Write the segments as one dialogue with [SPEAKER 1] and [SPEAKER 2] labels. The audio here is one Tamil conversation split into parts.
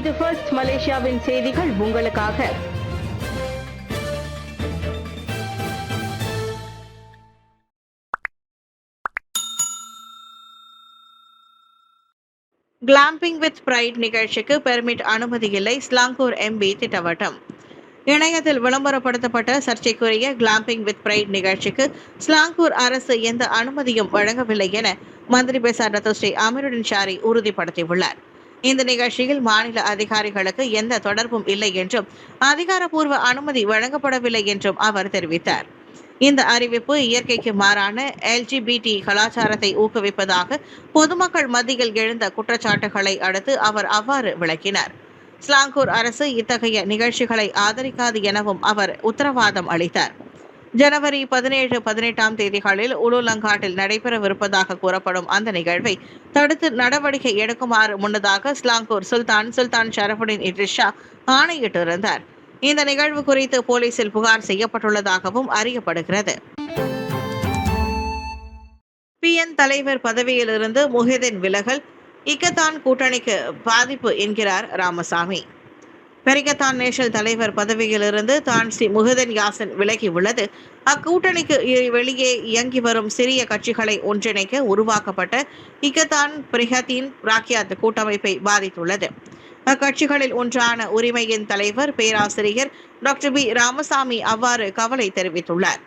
[SPEAKER 1] இது ஃபர்ஸ்ட் மலேசியாவின் செய்திகள் உங்களுக்காக.
[SPEAKER 2] கிளாம்பிங் வித் பிரைட் நிகழ்ச்சிக்கு பெர்மிட் அனுமதி இல்லை, ஸ்லாங்கூர் எம்பி திட்டவட்டம். இணையத்தில் விளம்பரப்படுத்தப்பட்ட சர்ச்சைக்குரிய கிளாம்பிங் வித் பிரைட் நிகழ்ச்சிக்கு ஸ்லாங்கூர் அரசு எந்த அனுமதியும் வழங்கவில்லை என மந்திரி பெசார் டத்தோ ஸ்ரீ அமீருddin ஷாரி உறுதிப்படுத்தியுள்ளார். இந்த நிகழ்ச்சியில் மாநில அதிகாரிகளுக்கு எந்த தொடர்பும் இல்லை என்றும் அதிகாரப்பூர்வ அனுமதி வழங்கப்படவில்லை என்றும் அவர் தெரிவித்தார். இந்த அறிவிப்பு இயற்கைக்கு மாறான LGBT கலாச்சாரத்தை ஊக்குவிப்பதாக பொதுமக்கள் மத்தியில் எழுந்த குற்றச்சாட்டுகளை அடுத்து அவர் அவ்வாறு விளக்கினார். ஸ்லாங்கூர் அரசு இத்தகைய நிகழ்ச்சிகளை ஆதரிக்காது எனவும் அவர் உத்தரவாதம் அளித்தார். ஜனவரி 17, 18ஆம் தேதிகளில் உலுலங்காட்டில் நடைபெறவிருப்பதாக கூறப்படும் அந்த நிகழ்வை தடுத்து நடவடிக்கை எடுக்குமாறு முன்னதாக ஸ்லாங்கூர் சுல்தான் ஷரஃபுடின் இட்ரிஸ் ஷா ஆணையிட்டிருந்தார். இந்த நிகழ்வு குறித்து போலீசில் புகார் செய்யப்பட்டுள்ளதாகவும் அறியப்படுகிறது. PN தலைவர் பதவியிலிருந்து முஹிதீன் விலகல் இக்கத்தான் கூட்டணிக்கு பாதிப்பு என்கிறார் ராமசாமி. பெரிக்கத்தான் நேஷனல் தலைவர் பதவியிலிருந்து தான் ஸ்ரீ முஹிதீன் யாசின் விலகியுள்ளது அக்கூட்டணிக்கு வெளியே இயங்கி வரும் சிறிய கட்சிகளை ஒன்றிணைக்க உருவாக்கப்பட்ட இக்கத்தான் பிரிஹத்தீன் ராக்கியாத் கூட்டமைப்பை பாதித்துள்ளது. அக்கட்சிகளில் ஒன்றான உரிமையின் தலைவர் பேராசிரியர் டாக்டர் பி ராமசாமி அவ்வாறு கவலை தெரிவித்துள்ளார்.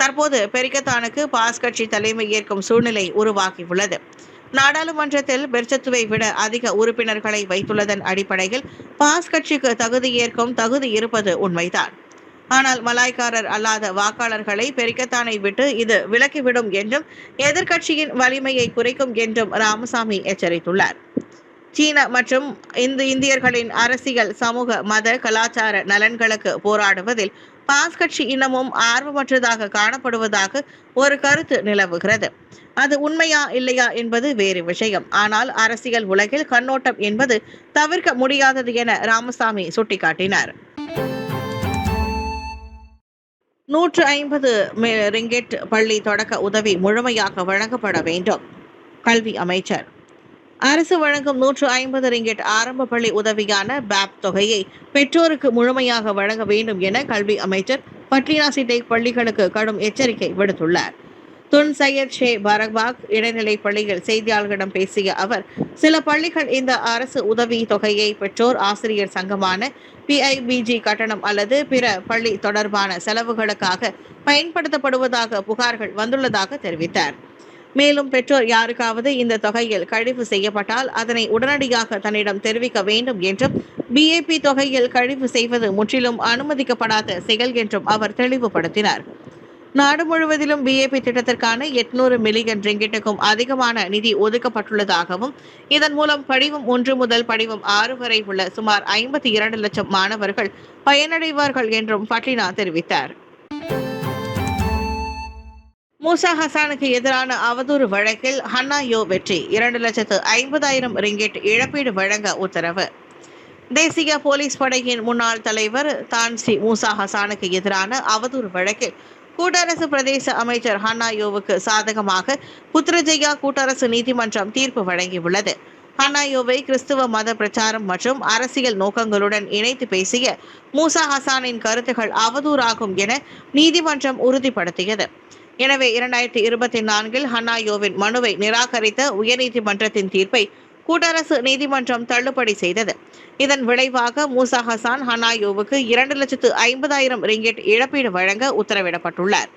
[SPEAKER 2] தற்போது பெரிக்கத்தானுக்கு பாஸ் கட்சி தலைமை ஏற்கும் சூழ்நிலை உருவாகியுள்ளது. நாடாளுமன்றத்தில் பெர்சத்துவை விட அதிக உறுப்பினர்களை வைத்துள்ளதன் அடிப்படையில் பாஸ் கட்சிக்கு தகுதி இருப்பது உண்மைதான். ஆனால் மலாய்க்காரர் அல்லாத வாக்காளர்களை பெரிக்கத்தானை விட்டு இது விலக்கிவிடும் என்றும் எதிர்க்கட்சியின் வலிமையை குறைக்கும் என்றும் ராமசாமி எச்சரித்துள்ளார். சீன மற்றும் இந்தியர்களின் அரசியல், சமூக, மத, கலாச்சார நலன்களுக்கு போராடுவதில் பாஸ் கட்சி இன்னமும் ஆர்வமற்றதாக காணப்படுவதாக ஒரு கருத்து நிலவுகிறது. அது உண்மையா இல்லையா என்பது வேறு விஷயம். ஆனால் அரசியல் உலகில் கண்ணோட்டம் என்பது தவிர்க்க முடியாதது என ராமசாமி சுட்டிக்காட்டினார். 150 ரிங்கெட் பள்ளி தொடக்க உதவி முழுமையாக வழங்கப்பட வேண்டும். கல்வி அமைச்சர் அரசு வழங்கும் 150 ரிங்கெட் ஆரம்ப பள்ளி உதவியான பேப் தொகையை பெற்றோருக்கு முழுமையாக வழங்க வேண்டும் என கல்வி அமைச்சர் பட்லினா சிட்டேக் பள்ளிகளுக்கு கடும் எச்சரிக்கை விடுத்துள்ளார். துன் சையத் ஷே பரக்பாக் இடைநிலை பள்ளியில் செய்தியாளர்களிடம் பேசிய அவர், சில பள்ளிகள் இந்த அரசு உதவி தொகையை பெற்றோர் ஆசிரியர் சங்கமான PIBG கட்டணம் அல்லது பிற பள்ளி தொடர்பான செலவுகளுக்காக பயன்படுத்தப்படுவதாக புகார்கள் வந்துள்ளதாக தெரிவித்தார். மேலும் பெற்றோர் யாருக்காவது இந்த தொகையில் கழிவு செய்யப்பட்டால் அதனை உடனடியாக தன்னிடம் தெரிவிக்க வேண்டும் என்றும் BAP தொகையில் கழிவு செய்வது முற்றிலும் அனுமதிக்கப்படாத செயல் என்றும் அவர் தெளிவுபடுத்தினார். நாடு முழுவதிலும் BAP திட்டத்திற்கான 800 மில்லியன் ரிங்கிட்டுக்கும் அதிகமான நிதி ஒதுக்கப்பட்டுள்ளதாகவும் இதன் மூலம் படிவம் 1 முதல் படிவம் 6 வரை உள்ள சுமார் 52 லட்சம் மாணவர்கள் பயனடைவார்கள் என்றும் பட்லினா தெரிவித்தார். மூசா ஹசானுக்கு எதிரான அவதூறு வழக்கில் ஹன்னா யோ வெற்றி, 2,50,000 ரிங்கெட் இழப்பீடு வழங்க உத்தரவு. தேசிய போலீஸ் படையின் முன்னாள் தலைவர் தான் ஸ்ரீ மூசா ஹசானுக்கு எதிரான அவதூறு வழக்கில் கூட்டரசு பிரதேச அமைச்சர் ஹன்னா யோவுக்கு சாதகமாக புத்ரஜயா கூட்டரசு நீதிமன்றம் தீர்ப்பு வழங்கியுள்ளது. ஹன்னா யோவை கிறிஸ்துவ மத பிரச்சாரம் மற்றும் அரசியல் நோக்கங்களுடன் இணைத்து பேசிய மூசா ஹசானின் கருத்துக்கள் அவதூறாகும் என நீதிமன்றம் உறுதிப்படுத்தியது. எனவே 2024 ஹன்னா யோவின் மனுவை நிராகரித்த உயர்நீதிமன்றத்தின் தீர்ப்பை கூட்டரசு நீதிமன்றம் தள்ளுபடி செய்தது. இதன் விளைவாக மூசா ஹசான் ஹன்னா யோவுக்கு 2,50,000 ரிங்கெட் இழப்பீடு வழங்க உத்தரவிடப்பட்டுள்ளார்.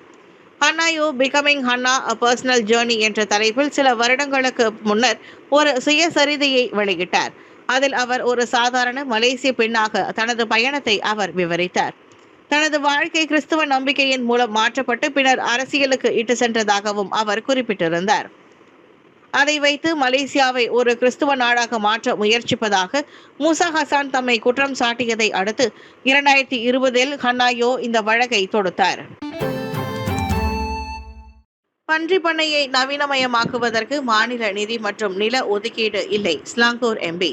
[SPEAKER 2] Hannah Yeoh becoming Hannah a personal journey என்ற தலைப்பில் சில வருடங்களுக்கு முன்னர் ஒரு சுயசரிதையை வெளியிட்டார். அதில் அவர் ஒரு சாதாரண மலேசிய பெண்ணாக தனது பயணத்தை அவர் விவரித்தார். தனது வாழ்க்கை கிறிஸ்துவ நம்பிக்கையின் மூலம் மாற்றப்பட்டு பின்னர் அரசியலுக்கு இட்டு சென்றதாகவும் அவர் குறிப்பிட்டிருந்தார். அதை வைத்து மலேசியாவை ஒரு கிறிஸ்துவ நாடாக மாற்ற முயற்சிப்பதாக மூசா ஹசான் தம்மை குற்றம் சாட்டியதை அடுத்து 2020 ஹன்னா யோ இந்த வழக்கை தொடுத்தார். பன்றி பண்ணையை நவீனமயமாக்குவதற்கு மாநில நிதி மற்றும் நில ஒதுக்கீடு இல்லை, ஸ்லாங்கூர் எம்பி.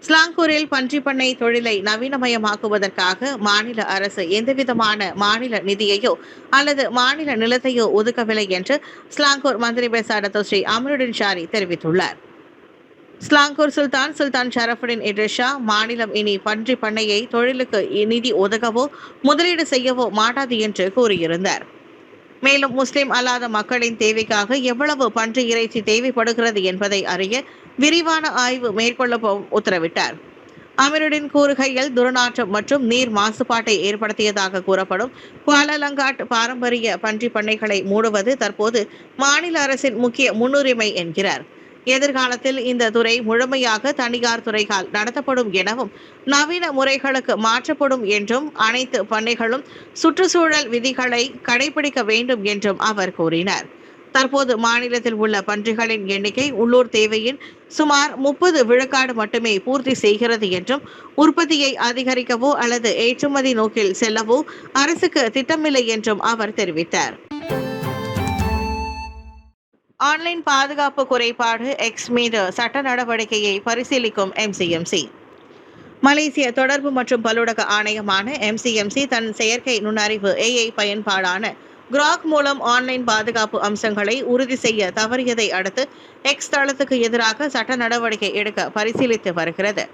[SPEAKER 2] ஸ்லாங்கூரில் பன்றி பண்ணை தொழிலை நவீனமயமாக்குவதற்காக மாநில அரசு எந்தவிதமான மாநில நிதியையோ அல்லது மாநில நிலத்தையோ ஒதுக்கவில்லை என்று ஸ்லாங்கூர் மந்திரி பெசார் டத்தோ ஸ்ரீ அமீருddin ஷாரி தெரிவித்துள்ளார். ஸ்லாங்கூர் சுல்தான் ஷரஃபுடின் இட்ரிஷா மாநிலம் இனி பன்றி பண்ணையை தொழிலுக்கு நிதி ஒதுக்கவோ முதலீடு செய்யவோ மாட்டாது என்று கூறியிருந்தார். மேலும் முஸ்லிம் அல்லாத மக்களின் தேவைக்காக எவ்வளவு பன்றி இறைச்சி தேவைப்படுகிறது என்பதை அறிய விரிவான ஆய்வு மேற்கொள்ளவும் உத்தரவிட்டார். அமீருடின் கூறுகையில் துர்நாற்றம் மற்றும் நீர் மாசுபாட்டை ஏற்படுத்தியதாக கூறப்படும் குவாலலங்காட் பாரம்பரிய பன்றி பண்ணைகளை மூடுவது தற்போது மாநில அரசின் முக்கிய முன்னுரிமை என்கிறார். எதிர்காலத்தில் இந்த துறை முழுமையாக தனியார் துறையால் நடத்தப்படும் எனவும் நவீன முறைகளுக்கு மாற்றப்படும் என்றும் அனைத்து பண்ணைகளும் சுற்றுச்சூழல் விதிகளை கடைபிடிக்க வேண்டும் என்றும் அவர் கூறினார். தற்போது மாநிலத்தில் உள்ள பன்றிகளின் எண்ணிக்கை உள்ளூர் தேவையின் சுமார் 30 விழுக்காடு மட்டுமே பூர்த்தி செய்கிறது என்றும் உற்பத்தியை அதிகரிக்கவோ அல்லது ஏற்றுமதி நோக்கில் செல்லவோ அரசுக்கு திட்டமில்லை என்றும் அவர் தெரிவித்தார். ஆன்லைன் பாதுகாப்பு குறைபாடு எக்ஸ் மீது சட்ட நடவடிக்கையை பரிசீலிக்கும் எம்சிஎம்சி. மலேசிய தொடர்பு மற்றும் பல்லுலக ஆணையமான எம்சிஎம்சி தன் செயற்கை நுண்ணறிவு ஏஐ பயன்பாடான கிராக் மூலம் ஆன்லைன் பாதுகாப்பு அம்சங்களை உறுதி செய்ய தவறியதை அடுத்து எக்ஸ் தளத்துக்கு எதிராக சட்ட நடவடிக்கை எடுக்க பரிசீலித்து வருகிறது.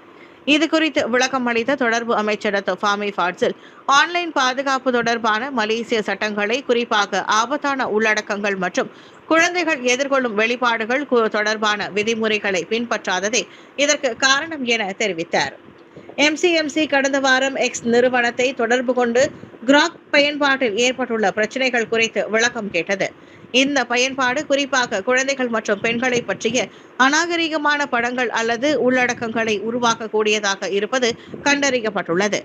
[SPEAKER 2] இதுகுறித்து விளக்கம் அளித்த தொடர்பு அமைச்சர் ஃபாமி ஃபாட்சில் ஆன்லைன் பாதுகாப்பு தொடர்பான மலேசிய சட்டங்களை, குறிப்பாக ஆபத்தான உள்ளடக்கங்கள் மற்றும் குழந்தைகள் எதிர்கொள்ளும் வெளிப்பாடுகள் தொடர்பான விதிமுறைகளை பின்பற்றாததே இதற்கு காரணம் என தெரிவித்தார். எம்சிஎம்சி கடந்த வாரம் எக்ஸ் நிறுவனத்தை தொடர்பு கொண்டு கிராக் பயன்பாட்டில் ஏற்பட்டுள்ள பிரச்சனைகள் குறித்து விளக்கம் கேட்டது. இந்த பயன்பாடு குறிப்பாக குழந்தைகள் மற்றும் பெண்களை பற்றிய அநாகரிகமான படங்கள் அல்லது உள்ளடக்கங்களை உருவாக்கக்கூடியதாக இருப்பது கண்டறியப்பட்டுள்ளது.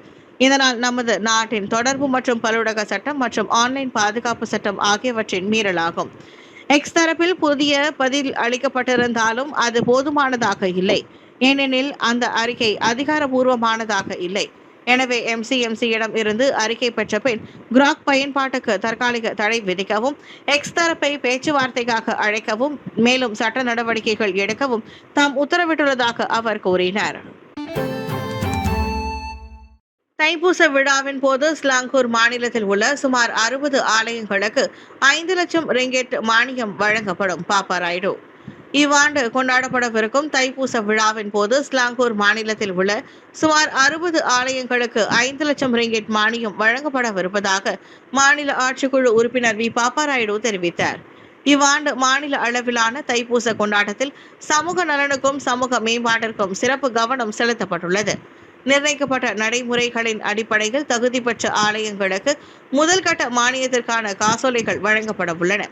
[SPEAKER 2] இதனால் நமது நாட்டின் தொடர்பு மற்றும் பல்லுலக சட்டம் மற்றும் ஆன்லைன் பாதுகாப்பு சட்டம் ஆகியவற்றின் மீறலாகும். எக்ஸ் தரப்பில் புதிய பதில் அளிக்கப்பட்டிருந்தாலும் அது போதுமானதாக இல்லை, ஏனெனில் அந்த அறிக்கை அதிகாரபூர்வமானதாக இல்லை. எனவே எம்சிஎம்சியிடம் இருந்து அறிக்கை பெற்ற பின் கிராக் பயன்பாட்டுக்கு தற்காலிக தடை விதிக்கவும், எக்ஸ் தரப்பை பேச்சுவார்த்தைக்காக அழைக்கவும், மேலும் சட்ட நடவடிக்கைகள் எடுக்கவும் தாம் உத்தரவிட்டுள்ளதாக அவர் கூறினார். தைப்பூச விழாவின் போது ஸ்லாங்கூர் மாநிலத்தில் உள்ள சுமார் 60 ஆலயங்களுக்கு 5 லட்சம் ரிங்கெட் மானியம் வழங்கப்படும். பாப்பா ராயுடு இவ்வாண்டு கொண்டாடப்படவிருக்கும் தைப்பூச விழாவின் போது ஸ்லாங்கூர் மாநிலத்தில் உள்ள சுமார் 60 ஆலயங்களுக்கு 5 லட்சம் ரிங்கெட் மானியம் வழங்கப்படவிருப்பதாக மாநில ஆட்சிக்குழு உறுப்பினர் பாப்பா ராயுடு தெரிவித்தார். இவ்வாண்டு மாநில அளவிலான தைப்பூச கொண்டாட்டத்தில் சமூக நலனுக்கும் சமூக மேம்பாட்டிற்கும் சிறப்பு கவனம் செலுத்தப்பட்டுள்ளது. நிர்ணயிக்கப்பட்ட நடைமுறைகளின் அடிப்படையில் தகுதி பெற்ற ஆலயங்களுக்கு முதல் கட்ட மானியத்திற்கான காசோலைகள் வழங்கப்பட உள்ளன.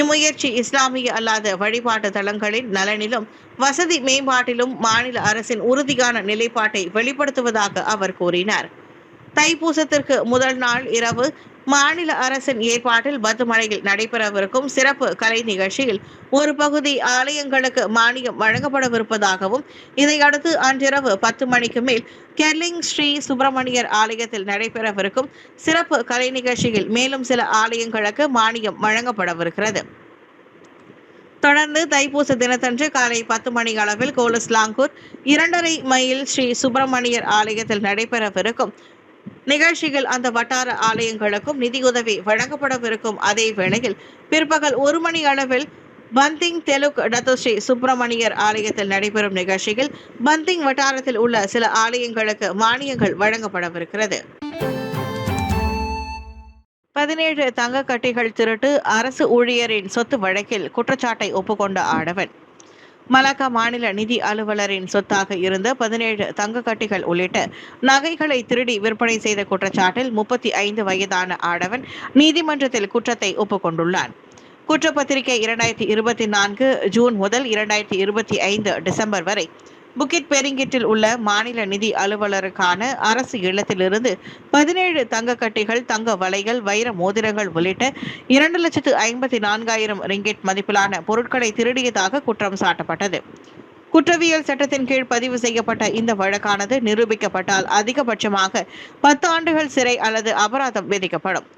[SPEAKER 2] இம்முயற்சி இஸ்லாமிய அல்லாத வழிபாட்டு தலங்களின் நலனிலும் வசதி மேம்பாட்டிலும் மாநில அரசின் உறுதியான நிலைப்பாட்டை வெளிப்படுத்துவதாக அவர் கூறினார். தைப்பூசத்திற்கு முதல் நாள் இரவு மாநில அரசின் ஏற்பாட்டில் பத்துமலையில் நடைபெறவிருக்கும் சிறப்பு கலை நிகழ்ச்சியில் ஒரு பகுதி ஆலயங்களுக்கு மானியம் வழங்கப்படவிருப்பதாகவும், இதையடுத்து அன்றிரவு 10 மணிக்கு மேல் கெர்லிங் ஸ்ரீ சுப்பிரமணியர் ஆலயத்தில் நடைபெறவிருக்கும் சிறப்பு கலை நிகழ்ச்சியில் மேலும் சில ஆலயங்களுக்கு மானியம் வழங்கப்படவிருக்கிறது. தொடர்ந்து தைப்பூச தினத்தன்று காலை 10 மணி அளவில் கோலஸ்லாங்கூர் 2.5 மைல் ஸ்ரீ சுப்பிரமணியர் ஆலயத்தில் நடைபெறவிருக்கும் நிகழ்ச்சியில் அந்த வட்டார ஆலயங்களுக்கும் நிதியுதவி வழங்கப்படவிருக்கும். அதே வேளையில் பிற்பகல் 1 மணி அளவில் பந்திங் தெலுக் டத்துஸ்ரீ சுப்பிரமணியர் ஆலயத்தில் நடைபெறும் நிகழ்ச்சியில் பந்திங் வட்டாரத்தில் உள்ள சில ஆலயங்களுக்கு மானியங்கள் வழங்கப்படவிருக்கிறது. 17 தங்க கட்டிகள் திருட்டு, அரசு ஊழியரின் சொத்து வழக்கில் குற்றச்சாட்டை ஒப்புக்கொண்ட ஆடவன். மலாக்கா மாநில நிதி அலுவலரின் சொத்தாக இருந்த 17 தங்க கட்டிகள் உள்ளிட்ட நகைகளை திருடி விற்பனை செய்த குற்றச்சாட்டில் 35 வயதான ஆடவன் நீதிமன்றத்தில் குற்றத்தை ஒப்புக்கொண்டுள்ளான். குற்றப்பத்திரிகை 2024 ஜூன் முதல் 2025 டிசம்பர் வரை புக்கிட் பெரிங்கிட்டில் உள்ள மாநில நிதி அலுவலருக்கான அரசு இல்லத்திலிருந்து 17 தங்க கட்டிகள், தங்க வலைகள், வைர மோதிரங்கள் உள்ளிட்ட 2,54,000 ரிங்கெட் மதிப்பிலான பொருட்களை திருடியதாக குற்றம் சாட்டப்பட்டது. குற்றவியல் சட்டத்தின் கீழ் பதிவு செய்யப்பட்ட இந்த வழக்கானது நிரூபிக்கப்பட்டால் அதிகபட்சமாக 10 ஆண்டுகள் சிறை அல்லது அபராதம் விதிக்கப்படும்.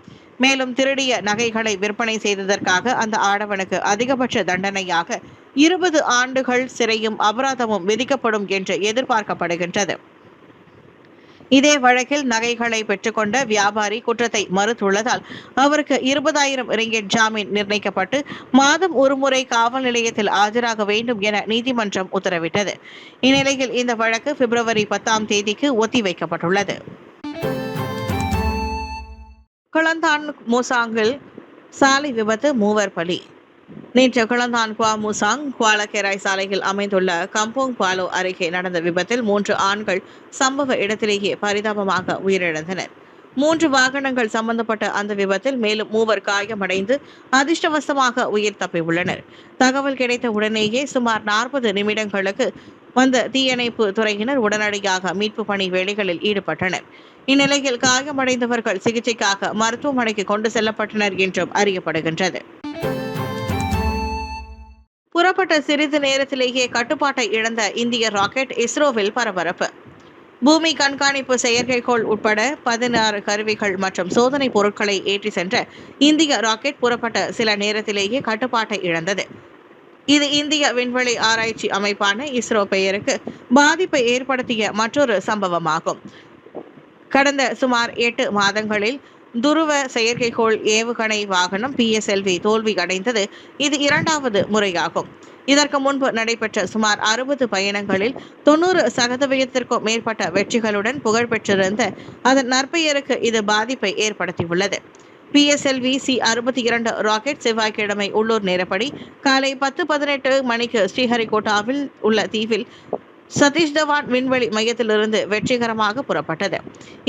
[SPEAKER 2] மேலும் திருடிய நகைகளை விற்பனை செய்ததற்காக அந்த ஆடவனுக்கு அதிகபட்ச தண்டனையாக 20 ஆண்டுகள் சிறையும் அபராதமும் விதிக்கப்படும் என்று எதிர்பார்க்கப்படுகின்றது. இதே வழக்கில் நகைகளை பெற்றுக்கொண்ட வியாபாரி குற்றத்தை மறுத்துள்ளதால் அவருக்கு 20,000 ரிங்கெட் ஜாமீன் நிர்ணயிக்கப்பட்டு மாதம் ஒருமுறை காவல் நிலையத்தில் ஆஜராக வேண்டும் என நீதிமன்றம் உத்தரவிட்டது. இந்நிலையில் இந்த வழக்கு பிப்ரவரி 10ஆம் தேதிக்கு ஒத்திவைக்கப்பட்டுள்ளது. கிளந்தான் மூசாங்கில் சாலை விபத்து, மூவர் பலி. நேற்று கிளந்தான் குவா மூசாங் குவாலகெராய் சாலையில் அமைந்துள்ள கம்போங் பாலோ அருகே நடந்த விபத்தில் 3 ஆண்கள் சம்பவ இடத்திலேயே பரிதாபமாக உயிரிழந்தனர். 3 வாகனங்கள் சம்பந்தப்பட்ட அந்த விபத்தில் மேலும் 3 காயமடைந்து அதிர்ஷ்டவசமாக உயிர் தப்பியுள்ளனர். தகவல் கிடைத்த உடனேயே சுமார் 40 நிமிடங்களுக்கு வந்த தீயணைப்பு துறையினர் உடனடியாக மீட்பு பணி வேலைகளில் ஈடுபட்டனர். இந்நிலையில் காயமடைந்தவர்கள் சிகிச்சைக்காக மருத்துவமனைக்கு கொண்டு செல்லப்பட்டனர் என்றும் அறியப்படுகின்றது. புறப்பட்ட சிறிது நேரத்திலேயே கட்டுப்பாட்டை இழந்த இந்திய ராக்கெட், இஸ்ரோவில் பரபரப்பு. பூமி கண்காணிப்பு செயற்கைக்கோள் உட்பட 16 கருவிகள் மற்றும் சோதனை பொருட்களை ஏற்றி சென்ற இந்திய ராக்கெட் புறப்பட்ட சில நேரத்திலேயே கட்டுப்பாட்டை இழந்தது. இது இந்திய விண்வெளி ஆராய்ச்சி அமைப்பான இஸ்ரோ பெயருக்கு பாதிப்பை ஏற்படுத்திய மற்றொரு சம்பவமாகும். கடந்த சுமார் 8 மாதங்களில் துருவ செயற்கைக்கோள் ஏவுகணை வாகனம் PSLV தோல்வி அடைந்தது இது 2வது முறையாகும். இதற்கு முன்பு நடைபெற்ற சுமார் 60 பயணங்களில் 90% மேற்பட்ட வெற்றிகளுடன் புகழ்பெற்றிருந்த அதன் நற்பெயருக்கு இது பாதிப்பை ஏற்படுத்தியுள்ளது. PSLV C-62 ராக்கெட் செவ்வாய்க்கிழமை உள்ளூர் நேரப்படி காலை 10:18 மணிக்கு ஸ்ரீஹரிகோட்டாவில் உள்ள தீவில் சதீஷ் தவான் விண்வெளி மையத்திலிருந்து வெற்றிகரமாக புறப்பட்டது.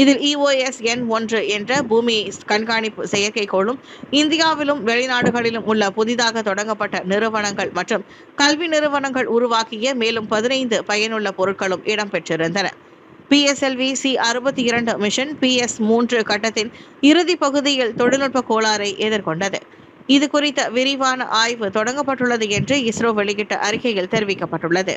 [SPEAKER 2] இதில் EOS-N-1 என்ற பூமி கண்காணிப்பு செயற்கைக்கோளும் இந்தியாவிலும் வெளிநாடுகளிலும் உள்ள புதிதாக தொடங்கப்பட்ட நிறுவனங்கள் மற்றும் கல்வி நிறுவனங்கள் உருவாக்கிய மேலும் 15 பயனுள்ள பொருட்களும் இடம்பெற்றிருந்தன. PSLV C-62 மிஷன் PS-3 கட்டத்தின் இறுதி பகுதியில் தொழில்நுட்ப கோளாறை எதிர்கொண்டது. இது குறித்த விரிவான ஆய்வு தொடங்கப்பட்டுள்ளது என்று இஸ்ரோ வெளியிட்ட அறிக்கையில் தெரிவிக்கப்பட்டுள்ளது.